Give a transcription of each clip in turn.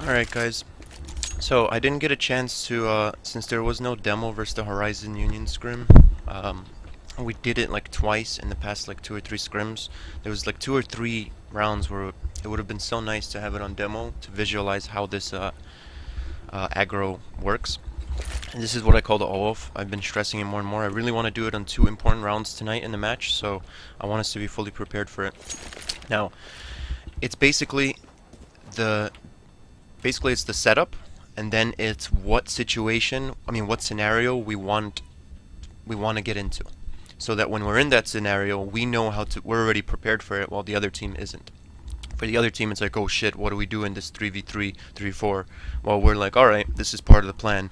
Alright guys, so I didn't get a chance to, since there was no demo versus the Horizon Union scrim, we did it like twice in the past like 2 or 3 scrims. There was like 2 or 3 rounds where it would have been so nice to have it on demo to visualize how this aggro works. And this is what I call the OOF. I've been stressing it more and more. I really want to do it on 2 important rounds tonight in the match, so I want us to be fully prepared for it. Now, it's basically it's the setup, and then it's what situation, what scenario we want to get into, so that when we're in that scenario, we know we're already prepared for it, while the other team isn't. For the other team, it's like, oh shit, what do we do in this 3v3, 3v4? Well, we're like, alright, this is part of the plan.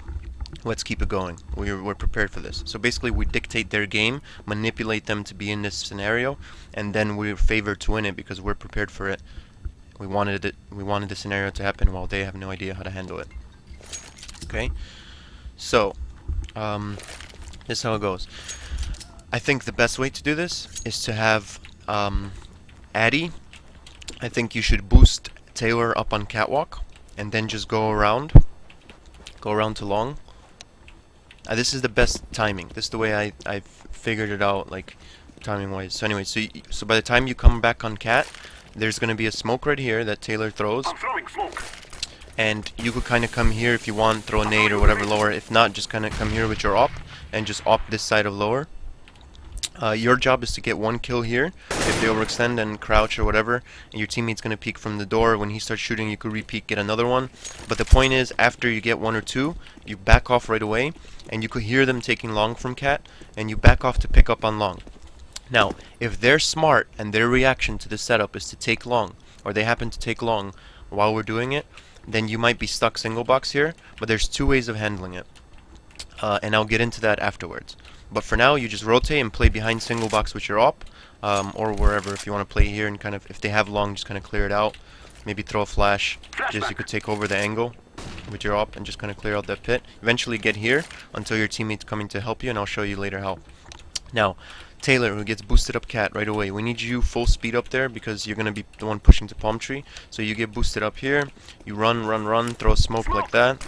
Let's keep it going. We're prepared for this. So basically, we dictate their game, manipulate them to be in this scenario, and then we're favored to win it because we're prepared for it. We wanted the scenario to happen while they have no idea how to handle it. Okay, so this is how it goes. I think the best way to do this is to have Addy. I think you should boost Taylor up on catwalk, and then just go around to long. This is the best timing. This is the way I figured it out, like timing wise. So anyway, so by the time you come back on cat, there's going to be a smoke right here that Taylor throws. I'm throwing smoke. And you could kind of come here if you want, throw a nade or whatever lower. If not, just kind of come here with your op, and just op this side of lower. Your job is to get 1 kill here. If they overextend and crouch or whatever, and your teammate's going to peek from the door, when he starts shooting, you could re-peek, get another one. But the point is, after you get 1 or 2, you back off right away, and you could hear them taking long from cat, and you back off to pick up on long. Now, if they're smart and their reaction to the setup is to take long, or they happen to take long while we're doing it, then you might be stuck single box here, but there's 2 ways of handling it. And I'll get into that afterwards. But for now, you just rotate and play behind single box with your op, or wherever. If you want to play here and kind of, if they have long, just kind of clear it out. Maybe throw a flash, just you could take over the angle with your op and just kind of clear out that pit. Eventually get here until your teammate's coming to help you, and I'll show you later how. Now, Taylor, who gets boosted up cat right away. We need you full speed up there because you're going to be the one pushing to palm tree. So you get boosted up here. You run, throw smoke like that.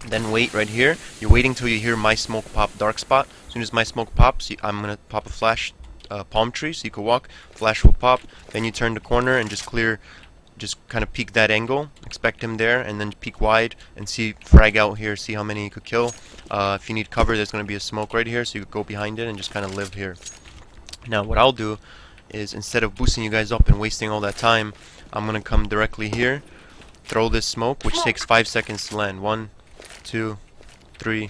Then wait right here. You're waiting till you hear my smoke pop dark spot. As soon as my smoke pops, I'm going to pop a flash palm tree so you can walk. Flash will pop. Then you turn the corner and just clear, just kind of peek that angle. Expect him there, and then peek wide and see, frag out here, see how many you could kill. If you need cover, there's going to be a smoke right here, so you could go behind it and just kind of live here. Now what I'll do is, instead of boosting you guys up and wasting all that time, I'm going to come directly here, throw this smoke, which takes 5 seconds to land. 1, 2, 3,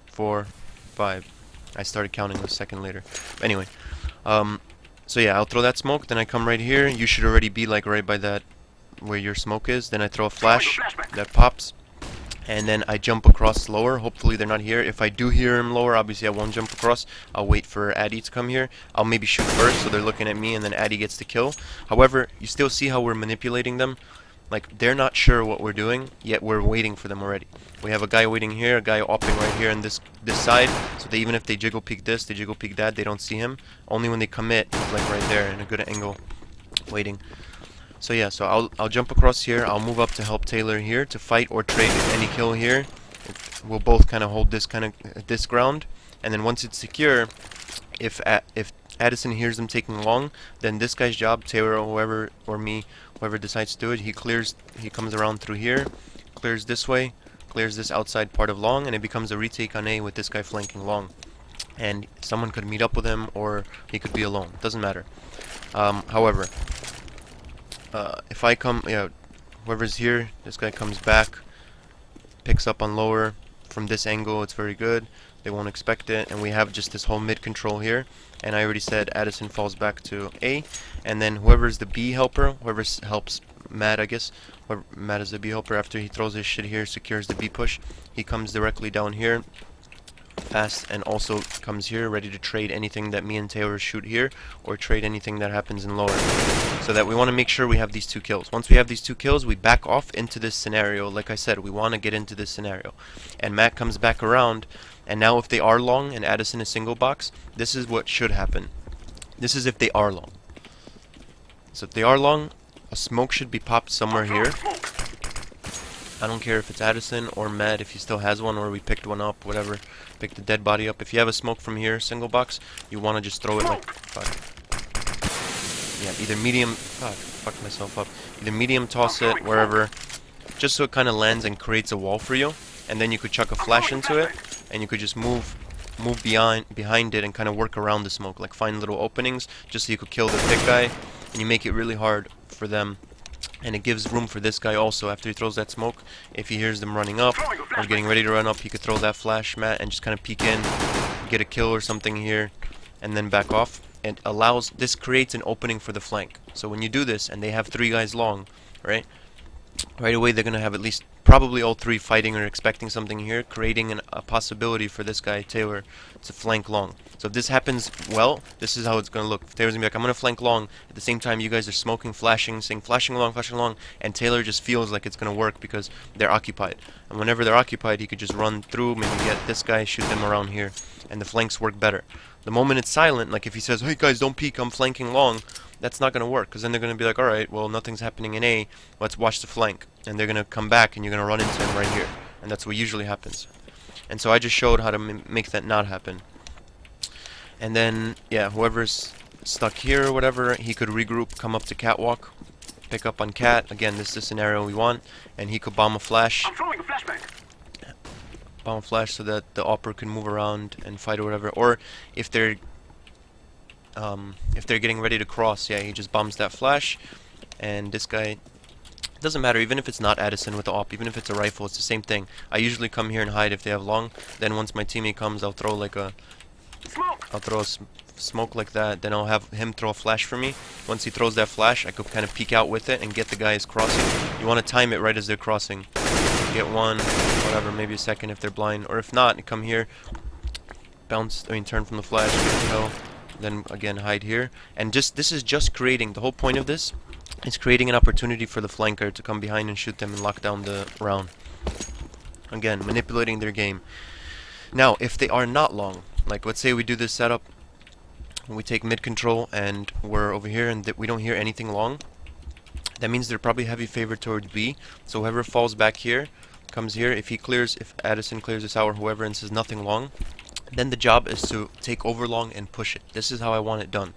4, 5. I started counting a second later. But anyway, so yeah, I'll throw that smoke, then I come right here. You should already be like right by that, where your smoke is. Then I throw a flash that pops, and then I jump across lower. Hopefully they're not here. If I do hear him lower, obviously I won't jump across. I'll wait for Addy to come here. I'll maybe shoot first so they're looking at me, and then Addy gets the kill. However, you still see how we're manipulating them. Like, they're not sure what we're doing, yet we're waiting for them already. We have a guy waiting here, a guy opping right here on this side, so that even if they jiggle peek this, they jiggle peek that, they don't see him. Only when they commit, he's like right there in a good angle, waiting. So yeah, so I'll jump across here. I'll move up to help Taylor here to fight or trade any kill here. We'll both kind of hold this ground, and then once it's secure, if Addison hears them taking long, then this guy's job, Taylor or whoever, or me, whoever decides to do it, he comes around through here, clears this way, clears this outside part of long, and it becomes a retake on A with this guy flanking long. And someone could meet up with him, or he could be alone. Doesn't matter. However, if I come, whoever's here, this guy comes back, picks up on lower. From this angle, it's very good. They won't expect it, and we have just this whole mid control here. And I already said Addison falls back to A, and then whoever's the B helper, whoever helps Matt, I guess, Matt is the B helper. After he throws his shit here, secures the B push, he comes directly down here fast, and also comes here ready to trade anything that me and Taylor shoot here, or trade anything that happens in lower. So that we want to make sure we have these 2 kills. Once we have these 2 kills, we back off into this scenario. Like I said, we want to get into this scenario. And Matt comes back around, and now if they are long and Addison is single box, this is what should happen. This is if they are long. So if they are long, a smoke should be popped somewhere here. I don't care if it's Addison or Matt, if he still has one, or we picked one up, whatever. Pick the dead body up. If you have a smoke from here, single box, you want to just throw it like... Fuck. Yeah, either medium... Fuck, fucked myself up. Either medium toss it, wherever, just so it kind of lands and creates a wall for you. And then you could chuck a flash into it, and you could just move behind it and kind of work around the smoke. Like find little openings, just so you could kill the pick guy. And you make it really hard for them. And it gives room for this guy also after he throws that smoke. If he hears them running up or getting ready to run up, he could throw that flash, Matt, and just kind of peek in, get a kill or something here, and then back off. It allows, this creates an opening for the flank. So when you do this and they have 3 guys long, right away they're going to have at least probably all 3 fighting or expecting something here, creating a possibility for this guy, Taylor, to flank long. So if this happens well, this is how it's going to look. If Taylor's going to be like, I'm going to flank long, at the same time you guys are smoking, flashing, saying flashing along, and Taylor just feels like it's going to work because they're occupied. And whenever they're occupied, he could just run through, maybe get this guy, shoot them around here, and the flanks work better. The moment it's silent, like if he says, hey guys, don't peek, I'm flanking long, that's not going to work, because then they're going to be like, alright, well, nothing's happening in A, let's watch the flank. And they're going to come back, and you're going to run into him right here. And that's what usually happens. And so I just showed how to make that not happen. And then, yeah, whoever's stuck here or whatever, he could regroup, come up to catwalk, pick up on cat. Again, this is the scenario we want. And he could bomb a flash. I'm throwing a flashbang. Bomb a flash so that the opera can move around and fight or whatever. Or if they're getting ready to cross, yeah, he just bombs that flash. And this guy... doesn't matter, even if it's not Addison with the op, even if it's a rifle, it's the same thing. I usually come here and hide if they have long. Then once my teammate comes, I'll throw like a... I'll throw a smoke like that. Then I'll have him throw a flash for me. Once he throws that flash, I could kind of peek out with it and get the guys crossing. You want to time it right as they're crossing. Get one, whatever, maybe a second if they're blind. Or if not, come here, bounce, turn from the flash, get a kill. Then again, hide here. And this is just creating, the whole point of this is creating an opportunity for the flanker to come behind and shoot them and lock down the round. Again, manipulating their game. Now, if they are not long, like let's say we do this setup, we take mid control and we're over here and we don't hear anything long, that means they're probably heavy favored towards B. So whoever falls back here, comes here, if Addison clears this out or whoever and says nothing long, then the job is to take over long and push it. This is how I want it done.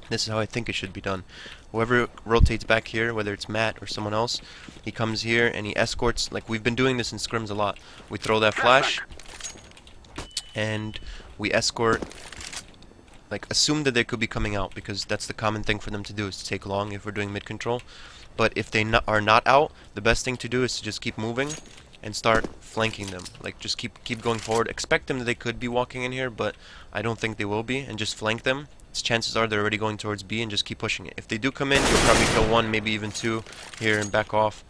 This is how I think it should be done. Whoever rotates back here, whether it's Matt or someone else, he comes here and he escorts, like we've been doing this in scrims a lot. We throw that flash, and we escort, like assume that they could be coming out, because that's the common thing for them to do, is to take long if we're doing mid control. But if they are not out, the best thing to do is to just keep moving and start flanking them. Like just keep going forward. Expect them that they could be walking in here, but I don't think they will be, and just flank them. Chances are they're already going towards B, and just keep pushing it. If they do come in, you'll probably kill 1, maybe even 2 here and back off.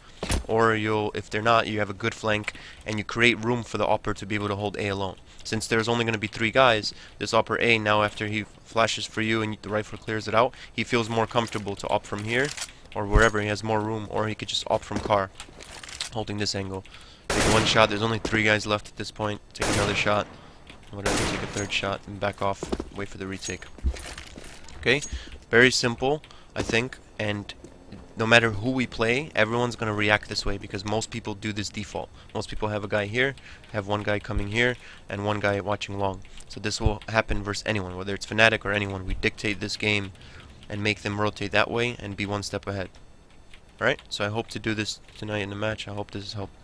Or if they're not, you have a good flank and you create room for the opper to be able to hold A alone. Since there's only going to be 3 guys, this opper A, now after he flashes for you and the rifle clears it out, he feels more comfortable to op from here or wherever he has more room, or he could just op from car, holding this angle. Take 1 shot, there's only 3 guys left at this point. Take another shot, whatever, take a 3rd shot and back off, wait for the retake. Okay, very simple, I think, and no matter who we play, everyone's going to react this way because most people do this default. Most people have a guy here, have 1 guy coming here, and 1 guy watching long. So this will happen versus anyone, whether it's Fnatic or anyone. We dictate this game and make them rotate that way and be 1 step ahead. Alright, so I hope to do this tonight in the match. I hope this has helped.